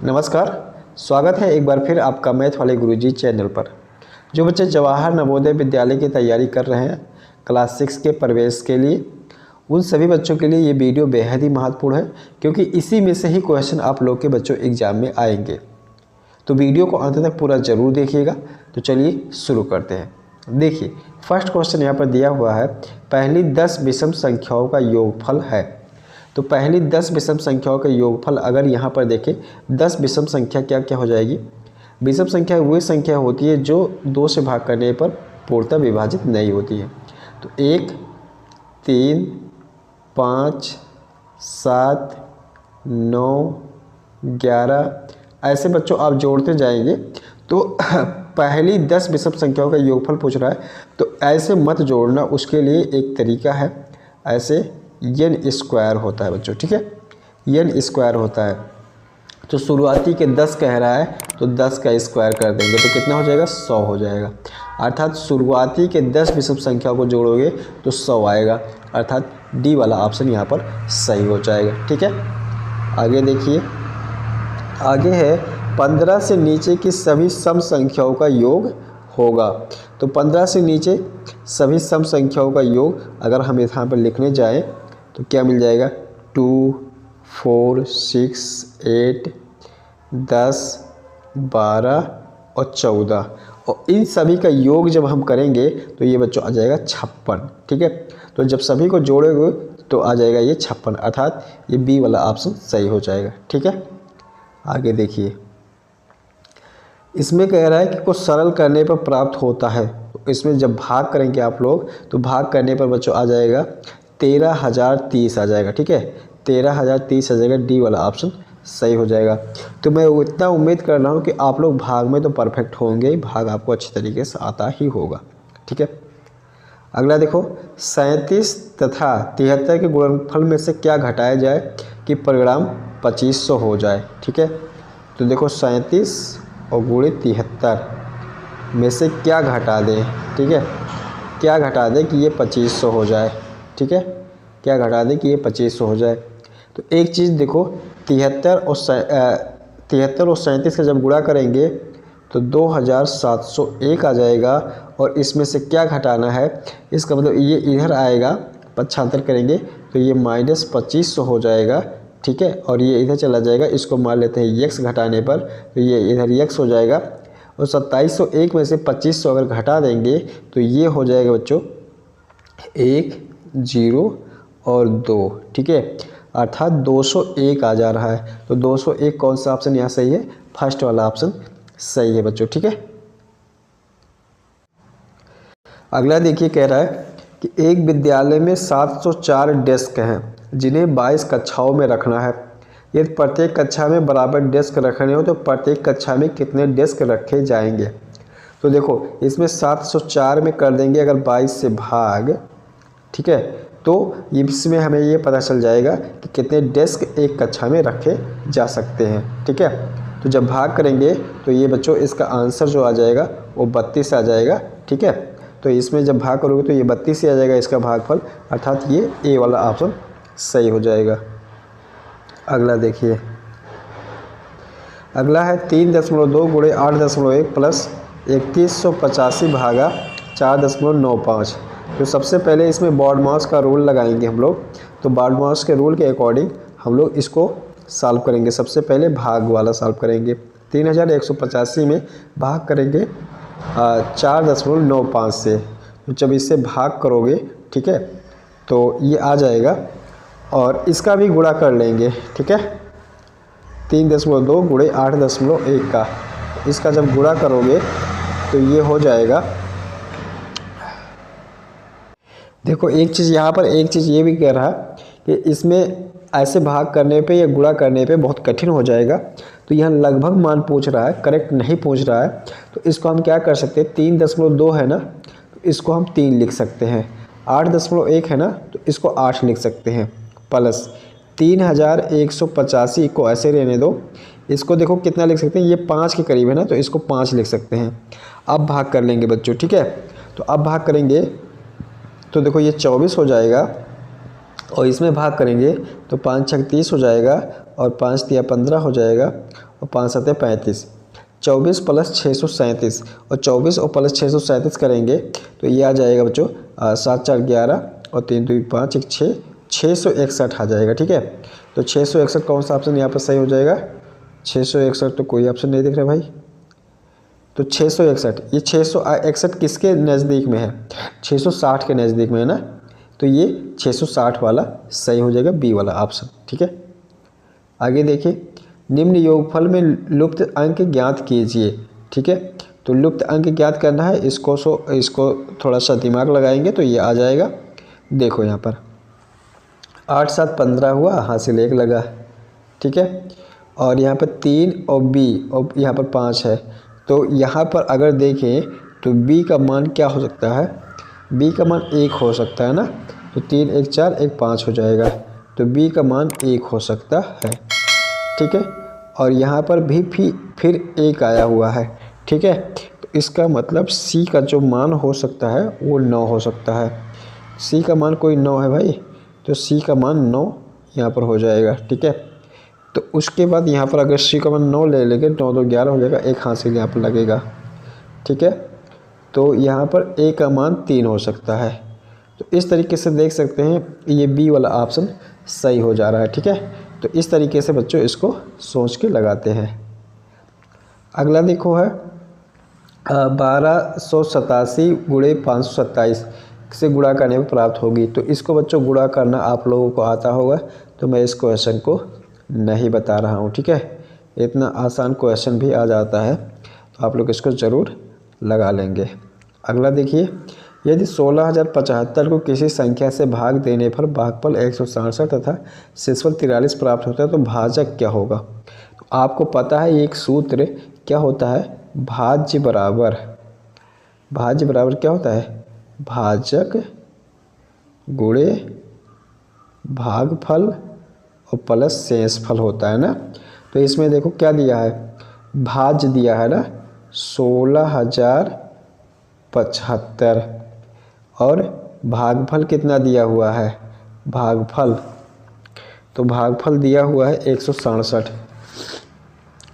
नमस्कार, स्वागत है एक बार फिर आपका मैथ वाले गुरुजी चैनल पर। जो बच्चे जवाहर नवोदय विद्यालय की तैयारी कर रहे हैं क्लास 6 के प्रवेश के लिए, उन सभी बच्चों के लिए ये वीडियो बेहद ही महत्वपूर्ण है, क्योंकि इसी में से ही क्वेश्चन आप लोग के बच्चों एग्जाम में आएंगे। तो वीडियो को अंत तक पूरा ज़रूर देखिएगा। तो चलिए शुरू करते हैं। देखिए, फर्स्ट क्वेश्चन यहाँ पर दिया हुआ है, पहली 10 विषम संख्याओं का योगफल है। तो पहली 10 विषम संख्याओं का योगफल अगर यहाँ पर देखें, 10 विषम संख्या क्या क्या हो जाएगी। विषम संख्या वही संख्या होती है जो 2 से भाग करने पर पूर्णतः विभाजित नहीं होती है। तो 1, 3, 5, 7, 9, 11 ऐसे बच्चों आप जोड़ते जाएंगे तो पहली 10 विषम संख्याओं का योगफल पूछ रहा है। तो ऐसे मत जोड़ना, उसके लिए एक तरीका है, ऐसे n स्क्वायर होता है बच्चों, ठीक है, n स्क्वायर होता है। तो शुरुआती के 10 कह रहा है तो 10 का स्क्वायर कर देंगे तो कितना हो जाएगा, 100 हो जाएगा। अर्थात शुरुआती के 10 विषम संख्या को जोड़ोगे तो 100 आएगा, अर्थात डी वाला ऑप्शन यहाँ पर सही हो जाएगा, ठीक है। आगे देखिए, आगे है 15 से नीचे की सभी सम संख्याओं का योग होगा। तो 15 से नीचे सभी सम संख्याओं का योग अगर हम यहाँ पर लिखने जाएं तो क्या मिल जाएगा, 2, 4, 6, 8, 10, 12 और 14, और इन सभी का योग जब हम करेंगे तो ये बच्चों आ जाएगा 56, ठीक है। तो जब सभी को जोड़ेंगे तो आ जाएगा ये 56, अर्थात ये बी वाला ऑप्शन सही हो जाएगा, ठीक है। आगे देखिए, इसमें कह रहा है कि कुछ सरल करने पर प्राप्त होता है। तो इसमें जब भाग करेंगे आप लोग तो भाग करने पर बच्चों आ जाएगा 13,030 आ जाएगा, ठीक है, 13,030 आ जाएगा, डी वाला ऑप्शन सही हो जाएगा। तो मैं इतना उम्मीद कर रहा हूँ कि आप लोग भाग में तो परफेक्ट होंगे ही, भाग आपको अच्छी तरीके से आता ही होगा, ठीक है। अगला देखो, 37 तथा 73 के गुणनफल में से क्या घटाया जाए कि परिणाम 2500 हो जाए, ठीक है। तो देखो 37 और गुणित 73 में से क्या घटा दें, ठीक है, क्या घटा दें कि ये 2500 हो जाए, ठीक है, क्या घटा दें कि ये 2500 हो जाए। तो एक चीज़ देखो, 73 और 37 का जब गुणा करेंगे तो 2701 आ जाएगा, और इसमें से क्या घटाना है, इसका मतलब ये इधर आएगा, 75 करेंगे तो ये -2500 हो जाएगा, ठीक है, और ये इधर चला जाएगा, इसको मान लेते हैं x घटाने पर, तो ये इधर x हो जाएगा, और 2701 में से 2500 अगर घटा देंगे तो ये हो जाएगा बच्चों 1, 0 और 2, ठीक है, अर्थात 201 आ जा रहा है। तो 201 कौन सा ऑप्शन यहाँ सही है, फर्स्ट वाला ऑप्शन सही है बच्चों, ठीक है। अगला देखिए, कह रहा है कि एक विद्यालय में 704 डेस्क हैं जिन्हें 22 कक्षाओं में रखना है। यदि प्रत्येक कक्षा में बराबर डेस्क रखने हो तो प्रत्येक कक्षा में कितने डेस्क रखे जाएंगे। तो देखो, इसमें 704 में कर देंगे अगर 22 से भाग, ठीक है, तो इसमें हमें ये पता चल जाएगा कि कितने डेस्क एक कक्षा में रखे जा सकते हैं, ठीक है। तो जब भाग करेंगे तो ये बच्चों इसका आंसर जो आ जाएगा वो 32 आ जाएगा, ठीक है। तो इसमें जब भाग करोगे तो ये 32 से आ जाएगा इसका भागफल, अर्थात ये ए वाला ऑप्शन सही हो जाएगा। अगला देखिए, अगला है 3.2 गुणे 8.1 प्लस 3185 भागा 4.95। तो सबसे पहले इसमें बॉडमास का रूल लगाएंगे हम लोग। तो बॉडमास के रूल के अकॉर्डिंग हम लोग इसको सॉल्व करेंगे। सबसे पहले भाग वाला सॉल्व करेंगे। 3185 में भाग करेंगे 4.95 से। तो जब इससे भाग करोगे, ठीक है, तो ये आ जाएगा, और इसका भी गुणा कर लेंगे, ठीक है, 3.2 गुणे 8.1 का, इसका जब गुणा करोगे तो ये हो जाएगा। देखो एक चीज़ यहाँ पर, एक चीज़ ये भी कह रहा है कि इसमें ऐसे भाग करने पे या गुणा करने पे बहुत कठिन हो जाएगा। तो यहाँ लगभग मान पूछ रहा है, करेक्ट नहीं पूछ रहा है। तो इसको हम क्या कर सकते हैं, 3.2 है ना, तो इसको हम 3 लिख सकते हैं। 8.1 है ना, तो इसको 8 लिख सकते हैं, प्लस 3185 को ऐसे रहने दो। इसको देखो कितना लिख सकते हैं, ये 5 के करीब है ना, तो इसको 5 लिख सकते हैं। अब भाग कर लेंगे बच्चों, ठीक है। तो अब भाग करेंगे तो देखो ये 24 हो जाएगा, और इसमें भाग करेंगे तो 5 छक 30 हो जाएगा, और 5 तिया 15 हो जाएगा, और 5 7 35, 24 प्लस 637 और 24 और प्लस 637 करेंगे तो ये आ जाएगा बच्चों 7 4 11 और 3 2 5 1 6, 661 आ जाएगा। ठीक है, तो 661 कौन सा ऑप्शन यहाँ पर सही हो जाएगा? 661 तो कोई ऑप्शन नहीं दिख रहा भाई। तो 661, ये 661 किसके नज़दीक में है? 660 के नज़दीक में है ना, तो ये 660 वाला सही हो जाएगा, बी वाला ऑप्शन। ठीक है, आगे देखिए, निम्न योगफल में लुप्त अंक ज्ञात कीजिए। ठीक है, तो लुप्त अंक ज्ञात करना है, इसको थोड़ा सा दिमाग लगाएंगे तो ये आ जाएगा। देखो यहाँ पर 8 7 15 हुआ, हासिल 1 लगा। ठीक है, और यहाँ पर 3 और बी और यहाँ पर 5 है, तो यहाँ पर अगर देखें तो बी का मान क्या हो सकता है? बी का मान 1 हो सकता है ना, तो 3 1 4 1 5 हो जाएगा, तो बी का मान 1 हो सकता है। ठीक है, और यहाँ पर भी फिर 1 आया हुआ है। ठीक है, तो इसका मतलब सी का जो मान हो सकता है वो 9 हो सकता है। सी का मान कोई 9 है भाई, तो सी का मान 9 यहाँ पर हो जाएगा। ठीक है, तो उसके बाद यहाँ पर अगर सी का मान 9 ले लेंगे, 9 2 11 हो जाएगा, 1 हासिल यहाँ पर लगेगा। ठीक है, तो यहाँ पर ए का मान 3 हो सकता है। तो इस तरीके से देख सकते हैं ये बी वाला ऑप्शन सही हो जा रहा है। ठीक है, तो इस तरीके से बच्चों इसको सोच के लगाते हैं। अगला देखो है 1287 गुणे 527 से गुणा करने में प्राप्त होगी। तो इसको बच्चों गुणा करना आप लोगों को आता होगा, तो मैं इस क्वेश्चन को नहीं बता रहा हूँ। ठीक है, इतना आसान क्वेश्चन भी आ जाता है, तो आप लोग इसको ज़रूर लगा लेंगे। अगला देखिए, यदि 16,075 को किसी संख्या से भाग देने पर भागफल 167 तथा शेषफल 43 प्राप्त होता है तो भाजक क्या होगा? तो आपको पता है ये एक सूत्र क्या होता है? भाज्य बराबर क्या होता है? भाजक गुणे भागफल और प्लस शेषफल होता है ना। तो इसमें देखो क्या दिया है? भाज्य दिया है ना 16,075 और भागफल कितना दिया हुआ है? भागफल, तो भागफल दिया हुआ है 167।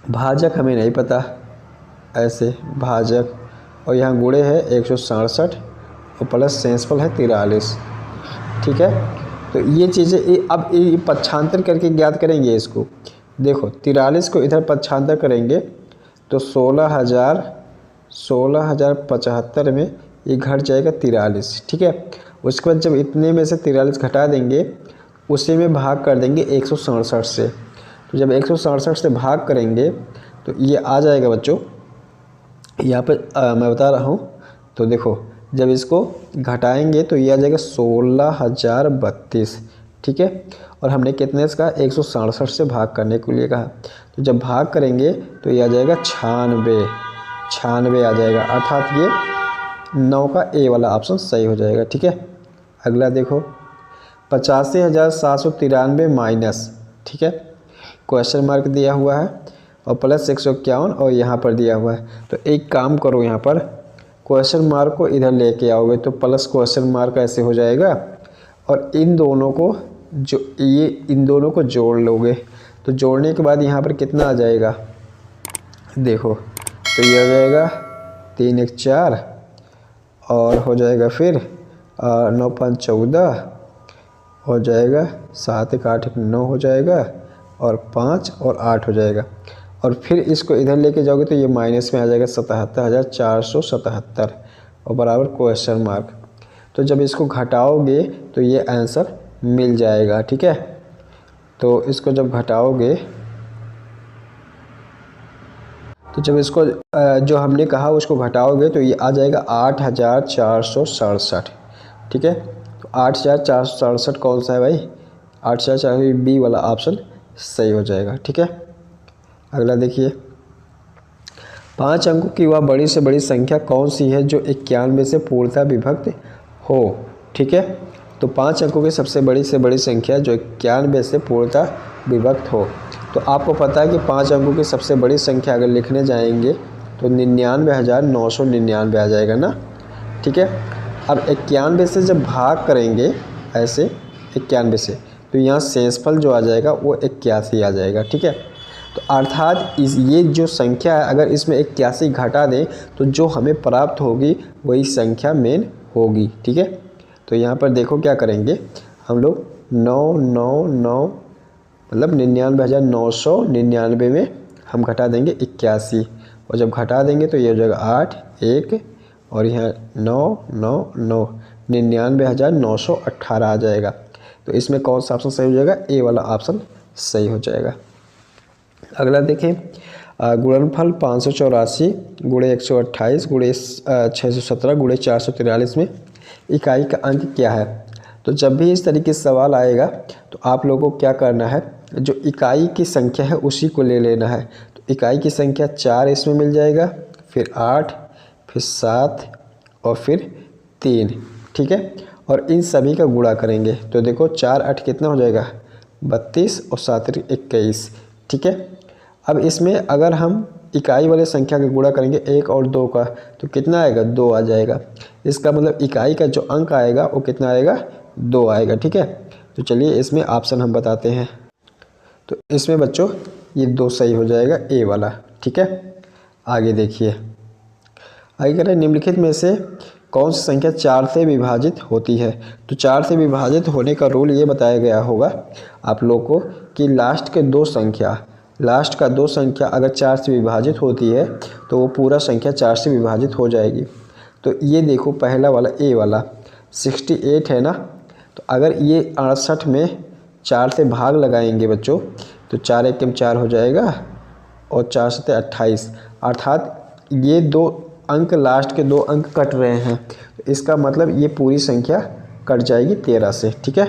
भाजक हमें नहीं पता, ऐसे भाजक, और यहाँ गुणे है 167 और प्लस शेषफल है 43। ठीक है, तो ये चीज़ें अब ये पक्षांतर करके ज्ञात करेंगे इसको। देखो 43 को इधर पक्षांतर करेंगे तो 16,075 में ये घट जाएगा 43। ठीक है, उसके बाद जब इतने में से 43 घटा देंगे, उसी में भाग कर देंगे 167 से। तो जब 167 से भाग करेंगे तो ये आ जाएगा बच्चों, यहाँ पर मैं बता रहा हूँ। तो देखो जब इसको घटाएंगे तो ये आ जाएगा 16,032। ठीक है, और हमने कितने से कहा? 167 से भाग करने के लिए कहा। तो जब भाग करेंगे तो ये आ जाएगा 96 आ जाएगा, अर्थात ये 9 का ए वाला ऑप्शन सही हो जाएगा। ठीक है, अगला देखो 85,793 माइनस, ठीक है, क्वेश्चन मार्क दिया हुआ है और प्लस 151 और यहाँ पर दिया हुआ है। तो एक काम करो, यहाँ पर क्वेश्चन मार्क को इधर लेके आओगे तो प्लस क्वेश्चन मार्क ऐसे हो जाएगा, और इन दोनों को जोड़ लोगे। तो जोड़ने के बाद यहाँ पर कितना आ जाएगा? देखो तो ये हो जाएगा 3 1 4 और हो जाएगा फिर 9 5 14 हो जाएगा, 7 1 8 1 9 हो जाएगा, और 5 और 8 हो जाएगा। और फिर इसको इधर लेके जाओगे तो ये माइनस में आ जाएगा 77,477 और बराबर क्वेश्चन मार्क। तो जब इसको घटाओगे तो ये आंसर मिल जाएगा। ठीक है, तो इसको जब घटाओगे तो जब इसको जो हमने कहा उसको घटाओगे तो ये आ जाएगा 8,467। ठीक है, तो 8,467 कौन सा है भाई? 8,467 बी वाला ऑप्शन सही हो जाएगा। ठीक है, अगला देखिए 5 अंकों की वह बड़ी से बड़ी संख्या कौन सी है जो 91 से पूर्णतः विभक्त हो? ठीक है, तो 5 अंकों की सबसे बड़ी से बड़ी संख्या जो 91 से पूर्णतः विभक्त हो। तो आपको पता है कि 5 अंकों की सबसे बड़ी संख्या अगर लिखने जाएंगे तो 99,999 आ जाएगा ना। ठीक है, अब 91 से जब भाग करेंगे ऐसे 91 से, तो यहाँ शेषफल जो आ जाएगा वो 81 आ जाएगा। ठीक है, तो अर्थात ये जो संख्या है अगर इसमें 81 घटा दें तो जो हमें प्राप्त होगी वही संख्या मेन होगी। ठीक है, तो यहाँ पर देखो क्या करेंगे हम लोग 999 मतलब 99,999 में हम घटा देंगे 81 और जब घटा देंगे तो ये हो जाएगा 8 1 और यहाँ 999 99,918 आ जाएगा। तो इसमें कौन सा ऑप्शन सही हो जाएगा? ए वाला ऑप्शन सही हो जाएगा। अगला देखें गुणनफल 584 गुणे 128 गुणे 617 गुणे 443 में इकाई का अंक क्या है? तो जब भी इस तरीके से सवाल आएगा तो आप लोगों को क्या करना है, जो इकाई की संख्या है उसी को ले लेना है। तो इकाई की संख्या 4 इसमें मिल जाएगा, फिर 8, फिर 7 और फिर 3। ठीक है, और इन सभी का गुणा करेंगे तो देखो 4 8 कितना हो जाएगा 32 और 7 21। ठीक है, अब इसमें अगर हम इकाई वाले संख्या का गुणा करेंगे 1 और 2 का तो कितना आएगा 2 आ जाएगा। इसका मतलब इकाई का जो अंक आएगा वो कितना आएगा 2 आएगा। ठीक है, तो चलिए इसमें ऑप्शन हम बताते हैं। तो इसमें बच्चों ये 2 सही हो जाएगा ए वाला। ठीक है, आगे देखिए आगे कह रहे हैं निम्नलिखित में से कौन सी संख्या 4 से विभाजित होती है? तो 4 से विभाजित होने का रूल ये बताया गया होगा आप लोग को कि लास्ट का दो संख्या अगर 4 से विभाजित होती है तो वो पूरा संख्या 4 से विभाजित हो जाएगी। तो ये देखो पहला वाला ए वाला 68 है ना, तो अगर ये 68 में 4 से भाग लगाएंगे बच्चों तो 4 एकम 4 हो जाएगा और 4 से 28, अर्थात ये 2 अंक लास्ट के 2 अंक कट रहे हैं तो इसका मतलब ये पूरी संख्या कट जाएगी 13 से। ठीक है,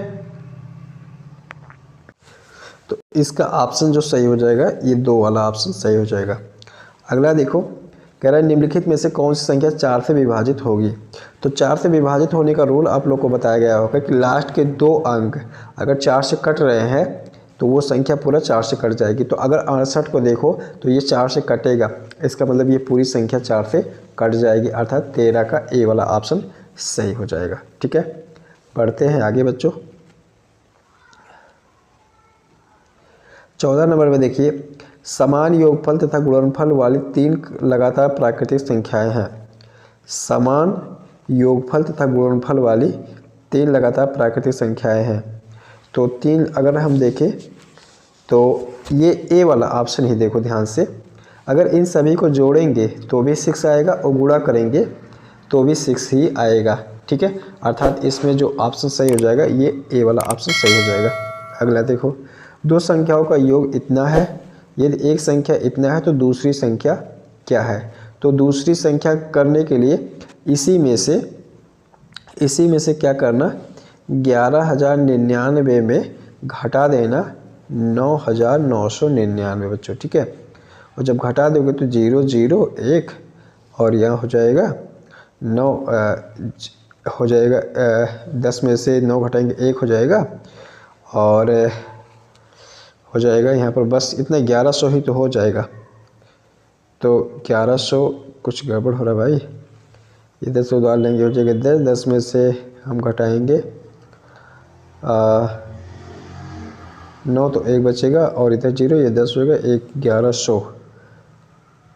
तो इसका ऑप्शन जो सही हो जाएगा ये 2 वाला ऑप्शन सही हो जाएगा। अगला देखो कह रहा है निम्नलिखित में से कौन सी संख्या 4 से विभाजित होगी? तो 4 से विभाजित होने का रूल आप लोग को बताया गया होगा कि लास्ट के 2 अंक अगर 4 से कट रहे हैं तो वो संख्या पूरा 4 से कट जाएगी। तो अगर 68 को देखो तो ये 4 से कटेगा, इसका मतलब ये पूरी संख्या 4 से कट जाएगी, अर्थात 13 का ए वाला ऑप्शन सही हो जाएगा। ठीक है, बढ़ते हैं आगे बच्चों। 14 नंबर में देखिए समान योगफल तथा गुणनफल वाली 3 लगातार प्राकृतिक संख्याएं हैं। समान योगफल तथा गुणनफल वाली 3 लगातार प्राकृतिक संख्याएं हैं। तो 3 अगर हम देखें तो ये ए वाला ऑप्शन ही देखो ध्यान से, अगर इन सभी को जोड़ेंगे तो भी 6 आएगा और गुणा करेंगे तो भी 6 ही आएगा। ठीक है, अर्थात इसमें जो ऑप्शन सही हो जाएगा ये ए वाला ऑप्शन सही हो जाएगा। अगला देखो 2 संख्याओं का योग इतना है, यदि एक संख्या इतना है तो दूसरी संख्या क्या है? तो दूसरी संख्या करने के लिए इसी में से क्या करना, 11,099 में घटा देना 9,999 बच्चों। ठीक है, और जब घटा दोगे तो 0 0 1 और यहाँ हो जाएगा 9 हो जाएगा 10 में से 9 घटाएंगे 1 हो जाएगा और हो जाएगा यहाँ पर बस इतना 1100 ही तो हो जाएगा। तो 1100 कुछ गड़बड़ हो रहा भाई, ये 10 उधार लेंगे हो जाएगा 10, 10 में से हम घटाएंगे 9 तो 1 बचेगा और इधर 0, ये 10 होगा 1100।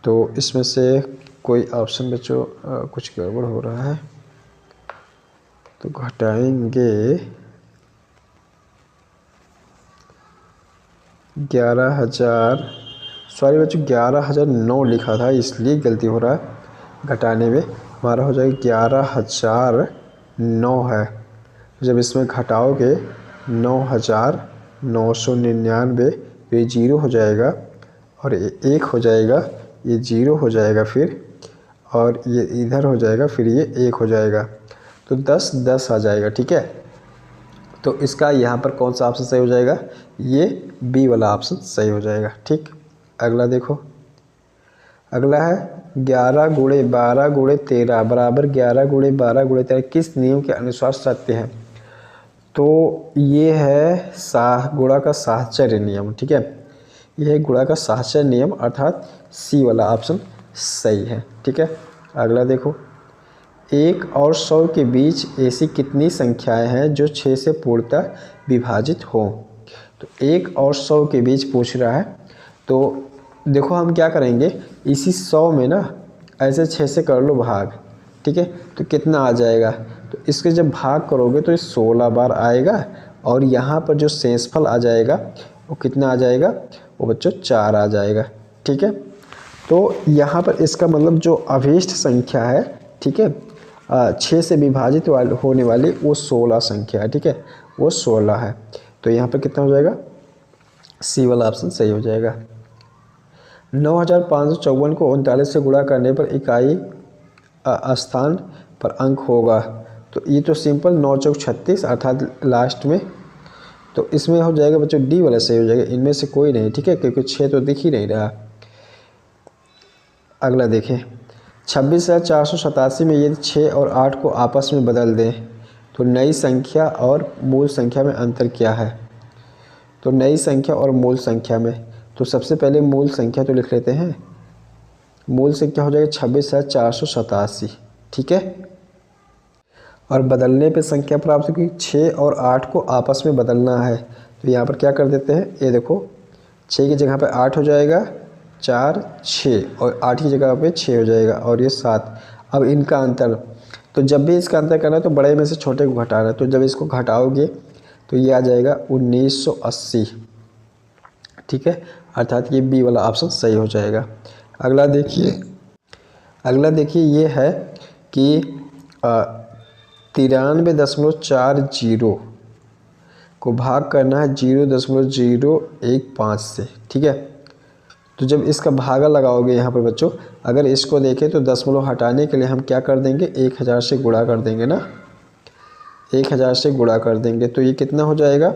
तो इसमें से कोई ऑप्शन बच्चों कुछ गड़बड़ हो रहा है तो घटाएंगे 11,000, सॉरी बच्चों 11,009 लिखा था इसलिए गलती हो रहा है, घटाने में हमारा हो जाएगा 11,009 है। जब इसमें घटाओगे 9,999 ये 0 हो जाएगा और ये 1 हो जाएगा, ये 0 हो जाएगा फिर और ये इधर हो जाएगा फिर ये 1 हो जाएगा, तो 10 10 आ जाएगा। ठीक है, तो इसका यहाँ पर कौन सा ऑप्शन सही हो जाएगा, ये बी वाला ऑप्शन सही हो जाएगा। ठीक, अगला देखो, अगला है 11 गुणे 12 गुणे 13 बराबर 11 गुणे 12 गुणे 13 किस नियम के अनुसार सत्य है? तो ये है गुणा का साहचर्य नियम। ठीक है, यह है गुणा का साहचर्य नियम, अर्थात सी वाला ऑप्शन सही है। ठीक है, अगला देखो 1 और 100 के बीच ऐसी कितनी संख्याएं हैं जो 6 से पूर्णतः विभाजित हो? तो 1 और 100 के बीच पूछ रहा है, तो देखो हम क्या करेंगे, इसी 100 में ना ऐसे 6 से कर लो भाग, ठीक है। तो कितना आ जाएगा, तो इसके जब भाग करोगे तो ये 16 बार आएगा और यहाँ पर जो शेषफल आ जाएगा वो कितना आ जाएगा, वो बच्चों 4 आ जाएगा, ठीक है। तो यहाँ पर इसका मतलब जो अभीष्ट संख्या है, ठीक है, 6 से विभाजित होने वाली वो 16 संख्या है, ठीक है, वो 16 है। तो यहाँ पर कितना हो जाएगा, सी वाला ऑप्शन सही हो जाएगा। 9554 को 39 से गुणा करने पर इकाई स्थान पर अंक होगा। तो ये तो सिंपल 9 चौक 36 अर्थात लास्ट में, तो इसमें हो जाएगा बच्चों डी वाला सही हो जाएगा, इनमें से कोई नहीं, ठीक है, क्योंकि 6 तो दिख ही नहीं रहा। अगला देखें, 26,487 में यदि 6 और 8 को आपस में बदल दें तो नई संख्या और मूल संख्या में अंतर क्या है। तो नई संख्या और मूल संख्या में, तो सबसे पहले मूल संख्या तो लिख लेते हैं। मूल संख्या हो जाएगी 26,487, ठीक है। और बदलने पे संख्या प्राप्त होगी, 6 और 8 को आपस में बदलना है। तो यहाँ पर क्या कर देते हैं, ये देखो 6 की जगह पे 8 हो जाएगा, 4 6 और 8 की जगह पे 6 हो जाएगा और ये 7। अब इनका अंतर, तो जब भी इसका अंतर करना है तो बड़े में से छोटे को घटाना है। तो जब इसको घटाओगे तो ये आ जाएगा 1980, ठीक है, अर्थात ये बी वाला ऑप्शन सही हो जाएगा। अगला देखिए ये है कि 93.40 को भाग करना है 0.015 से, ठीक है। तो जब इसका भागा लगाओगे यहाँ पर बच्चों, अगर इसको देखें तो दशमलव हटाने के लिए हम क्या कर देंगे, 1000 से गुणा कर देंगे ना, 1000 से गुणा कर देंगे। तो ये कितना हो जाएगा,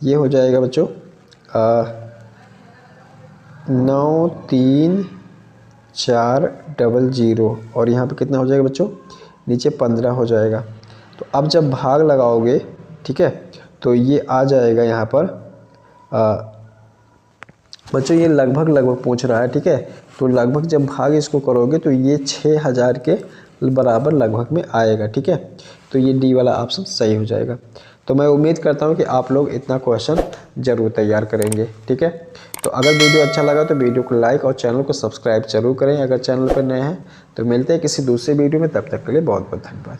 ये हो जाएगा बच्चों 93400 और यहाँ पे कितना हो जाएगा बच्चों, नीचे 15 हो जाएगा। तो अब जब भाग लगाओगे, ठीक है, तो ये आ जाएगा यहाँ पर बच्चों ये लगभग पूछ रहा है, ठीक है। तो लगभग जब भाग इसको करोगे तो ये 6000 के बराबर लगभग में आएगा, ठीक है। तो ये डी वाला ऑप्शन सही हो जाएगा। तो मैं उम्मीद करता हूँ कि आप लोग इतना क्वेश्चन ज़रूर तैयार करेंगे, ठीक है। तो अगर वीडियो अच्छा लगा तो वीडियो को लाइक और चैनल को सब्सक्राइब जरूर करें अगर चैनल पर नए हैं। तो मिलते हैं किसी दूसरे वीडियो में, तब तक के लिए बहुत बहुत धन्यवाद।